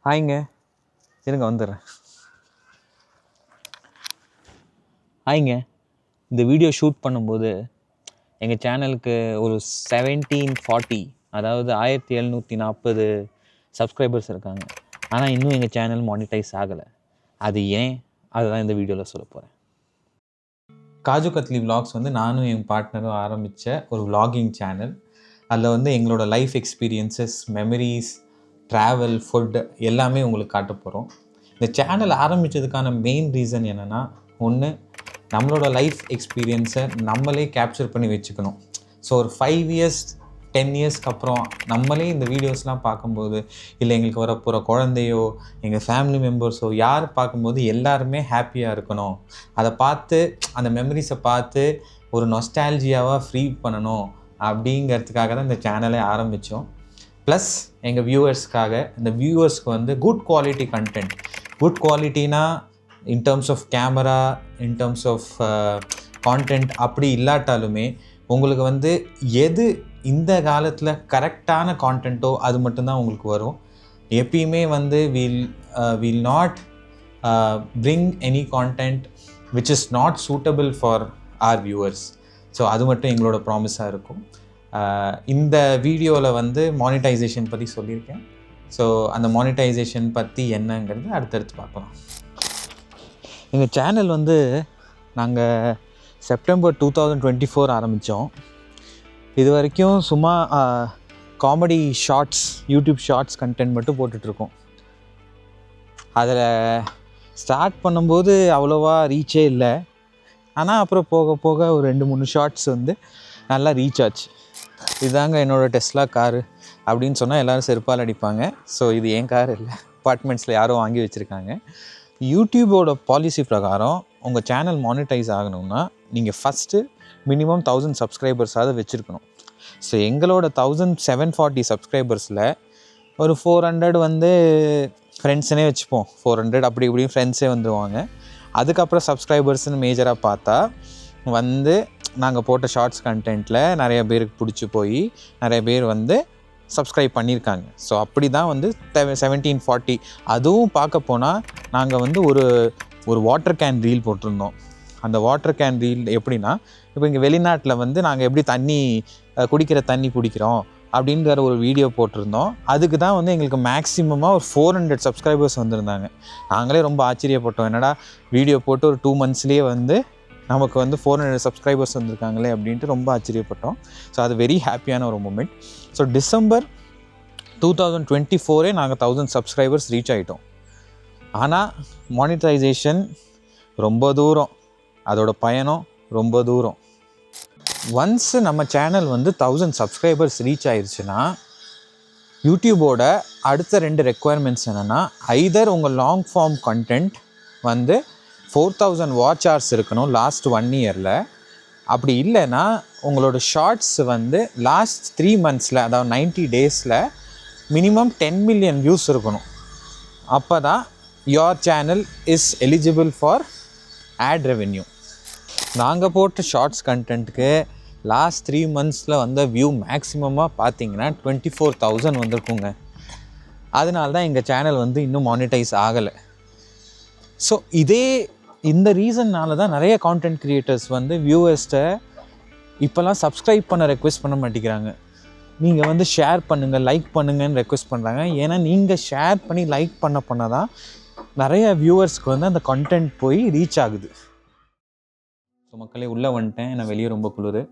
ஹாய்ங்க, இருங்க வந்துடுறேன். ஹாய்ங்க, இந்த வீடியோ ஷூட் பண்ணும்போது எங்கள் சேனலுக்கு ஒரு 1740, அதாவது 1740 சப்ஸ்கிரைபர்ஸ் இருக்காங்க. ஆனால் இன்னும் எங்கள் சேனல் மானிட்டைஸ் ஆகலை. அது ஏன்? அதுதான் இந்த வீடியோவில் சொல்ல போகிறேன். காஜு கத்லி விலாக்ஸ் வந்து நானும் என் பார்ட்னரும் ஆரம்பித்த ஒரு விலாகிங் சேனல். அதில் வந்து எங்களோட life experiences, memories, travel, food எல்லாமே உங்களுக்கு காட்ட போகிறோம். இந்த சேனல் ஆரம்பித்ததுக்கான மெயின் ரீசன் என்னென்னா, ஒன்று நம்மளோட லைஃப் எக்ஸ்பீரியன்ஸை நம்மளே கேப்சர் பண்ணி வச்சுக்கணும். ஸோ ஒரு 5 இயர்ஸ் 10 இயர்ஸ்க்கு அப்புறம் நம்மளே இந்த வீடியோஸ்லாம் பார்க்கும்போது, இல்லை எங்களுக்கு வரப்போகிற குழந்தையோ எங்கள் ஃபேமிலி மெம்பர்ஸோ யார் பார்க்கும்போது எல்லாருமே ஹாப்பியாக இருக்கணும். அதை பார்த்து அந்த மெமரிஸை பார்த்து ஒரு நொஸ்டால்ஜியாவாக ஃப்ரீ பண்ணணும் அப்படிங்கிறதுக்காக தான் இந்த சேனலை ஆரம்பித்தோம். ப்ளஸ் எங்கள் வியூவர்ஸ்க்காக, இந்த வியூவர்ஸ்க்கு வந்து குட் குவாலிட்டி கண்டென்ட். குட் குவாலிட்டினா in terms of camera, in terms of content அப்படி இல்லாட்டாலுமே உங்களுக்கு வந்து எது இந்த காலத்தில் கரெக்டான கான்டென்ட்டோ அது மட்டும்தான் உங்களுக்கு வரும். எப்பயுமே வந்து will not bring any content which is not suitable for our viewers. So அது மட்டும் எங்களோட ப்ராமிஸாக இருக்கும். இந்த வீடியோவில் வந்து மானிட்டைசேஷன் பற்றி சொல்லியிருக்கேன். ஸோ அந்த மானிட்டைசேஷன் பற்றி என்னங்கிறது அடுத்தடுத்து பார்க்கலாம். எங்கள் சேனல் வந்து நாங்கள் செப்டம்பர் 2024 ஆரம்பித்தோம். இது வரைக்கும் சும்மா comedy shorts, YouTube shorts content மட்டும் போட்டுட்ருக்கோம். அதில் ஸ்டார்ட் பண்ணும்போது அவ்வளோவா ரீச்சே இல்லை. ஆனால் அப்புறம் போக போக ஒரு 2-3 ஷார்ட்ஸ் வந்து நல்லா ரீச் ஆச்சு. இதுதாங்க என்னோடய டெஸ்லா காரு அப்படின்னு சொன்னால் எல்லோரும் செருப்பால் அடிப்பாங்க. ஸோ இது என் கார் இல்லை, அப்பார்ட்மெண்ட்ஸில் யாரும் வாங்கி வச்சுருக்காங்க. யூடியூபோட பாலிசி பிரகாரம் உங்கள் சேனல் மானிட்டைஸ் ஆகணும்னா நீங்கள் ஃபஸ்ட்டு மினிமம் 1000 சப்ஸ்கிரைபர்ஸாவது வச்சுருக்கணும். ஸோ எங்களோட 1740 சப்ஸ்கிரைபர்ஸில் ஒரு 400 வந்து ஃப்ரெண்ட்ஸுனே வச்சுப்போம். 400 அப்படி இப்படியும் ஃப்ரெண்ட்ஸே வந்துடுவாங்க. அதுக்கப்புறம் சப்ஸ்கிரைபர்ஸ்னு மேஜராக பார்த்தா வந்து நாங்கள் போட்ட ஷார்ட்ஸ் கண்டென்ட்டில் நிறைய பேருக்கு பிடிச்சி போய் நிறைய பேர் வந்து சப்ஸ்கிரைப் பண்ணியிருக்காங்க. ஸோ அப்படி தான் வந்து 1740. அதுவும் பார்க்க போனால் நாங்கள் வந்து ஒரு வாட்டர் கேன் ரீல் போட்டிருந்தோம். அந்த வாட்டர் கேன் ரீல் எப்படின்னா, இப்போ இங்கே வெளிநாட்டில் வந்து நாங்கள் எப்படி குடிக்கிற தண்ணி பிடிக்கிறோம் அப்படிங்கிற ஒரு வீடியோ போட்டிருந்தோம். அதுக்கு தான் வந்து எங்களுக்கு மேக்ஸிமமாக ஒரு 400 சப்ஸ்கிரைபர்ஸ் வந்திருந்தாங்க. நாங்களே ரொம்ப ஆச்சரியப்பட்டோம், என்னடா வீடியோ போட்டு ஒரு 2 monthsலேயே வந்து நமக்கு வந்து 400 சப்ஸ்கிரைபர்ஸ் வந்திருக்காங்களே அப்படின்ட்டு ரொம்ப ஆச்சரியப்பட்டோம். ஸோ அது வெரி ஹாப்பியான ஒரு மூமெண்ட். ஸோ டிசம்பர் 2024 நாங்கள் 1000 சப்ஸ்கிரைபர்ஸ் ரீச் ஆகிட்டோம். ஆனால் மானிட்டைசேஷன் ரொம்ப தூரம், அதோட பயணம் ரொம்ப தூரம். ஒன்ஸ் நம்ம சேனல் வந்து 1000 சப்ஸ்கிரைபர்ஸ் ரீச் ஆயிடுச்சுன்னா, யூடியூபோட அடுத்த 2 ரெக்குவயர்மெண்ட்ஸ் என்னென்னா, ஐதர் உங்கள் லாங் ஃபார்ம் கண்டென்ட் வந்து 4000 வாட்ச் ஹவர்ஸ் இருக்கணும் லாஸ்ட் 1 yearல. அப்படி இல்லைன்னா உங்களோட ஷார்ட்ஸ் வந்து லாஸ்ட் 3 monthsல, அதாவது 90 daysல மினிமம் 10 million வியூஸ் இருக்கணும். அப்போ தான் your channel is eligible for ad revenue. நாங்கள் போட்ட ஷார்ட்ஸ் கண்டென்ட்டுக்கு லாஸ்ட் 3 monthsல வந்த வியூ மேக்ஸிமமாக பார்த்தீங்கன்னா 24,000 வந்திருக்குங்க. அதனால தான் எங்கள் சேனல் வந்து இன்னும் மானிட்டைஸ் ஆகலை. ஸோ இந்த ரீசன்னால் தான் நிறைய கான்டென்ட் க்ரியேட்டர்ஸ் வந்து வியூவர்ஸ்ட்டை இப்போல்லாம் சப்ஸ்கிரைப் பண்ண ரெக்வெஸ்ட் பண்ண மாட்டேங்கிறாங்க. நீங்கள் வந்து ஷேர் பண்ணுங்கள், லைக் பண்ணுங்கன்னு ரெக்வெஸ்ட் பண்ணுறாங்க. ஏன்னா நீங்கள் ஷேர் பண்ணி லைக் பண்ண தான் நிறைய வியூவர்ஸ்க்கு வந்து அந்த கண்டென்ட் போய் ரீச் ஆகுது. ஸோ மக்களே, உள்ளே வந்துட்டேன், நான் வெளியே ரொம்ப குளிர்.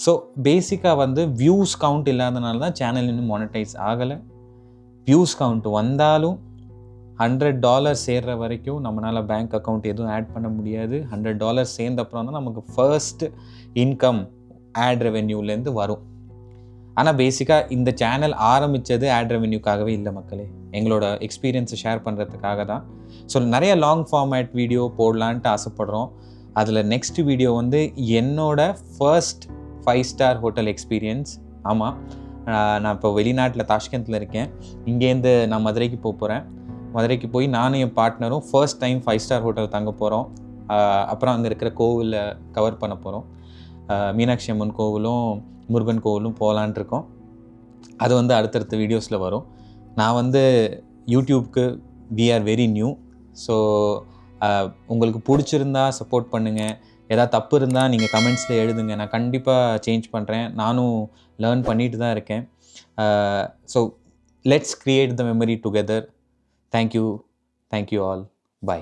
ஸோ பேசிக்காக வந்து வியூஸ் கவுண்ட் இல்லாதனால தான் சேனல் இன்னும் மானிட்டைஸ் ஆகலை. வியூஸ் கவுண்ட் வந்தாலும் $100 சேர்கிற வரைக்கும் நம்மளால் பேங்க் அக்கௌண்ட் எதுவும் ஆட் பண்ண முடியாது. $100 சேர்ந்தப்புறம் தான் நமக்கு ஃபர்ஸ்ட் இன்கம் ஆட் ரெவென்யூலேருந்து வரும். ஆனால் பேசிக்காக இந்த சேனல் ஆரம்பித்தது ஆட் ரெவென்யூக்காகவே இல்லை மக்களே, எங்களோட எக்ஸ்பீரியன்ஸை ஷேர் பண்ணுறதுக்காக தான். ஸோ நிறைய லாங் ஃபார்மேட் வீடியோ போடலான்ட்டு ஆசைப்படுறோம். அதில் நெக்ஸ்ட் வீடியோ வந்து என்னோட ஃபர்ஸ்ட் 5-star ஹோட்டல் எக்ஸ்பீரியன்ஸ். ஆமாம், நான் இப்போ வெளிநாட்டில் தாஷ்கண்டில் இருக்கேன். இங்கேருந்து நான் மதுரைக்கு போகிறேன். மதுரைக்கு போய் நானும் என் பார்ட்னரும் ஃபர்ஸ்ட் டைம் 5-star ஹோட்டல் தங்க போகிறோம். அப்புறம் அங்கே இருக்கிற கோவிலில் கவர் பண்ண போகிறோம். மீனாட்சி அம்மன் கோவிலும் முருகன் கோவிலும் போகலான் இருக்கோம். அது வந்து அடுத்தடுத்த வீடியோஸில் வரும். நான் வந்து யூடியூப்க்கு we are very new. So உங்களுக்கு பிடிச்சிருந்தா சப்போர்ட் பண்ணுங்கள். ஏதாவது தப்பு இருந்தால் நீங்கள் கமெண்ட்ஸில் எழுதுங்க. நான் கண்டிப்பாக சேஞ்ச் பண்ணுறேன். நானும் லேர்ன் பண்ணிட்டு தான் இருக்கேன். So let's create the memory together. Thank you all. By.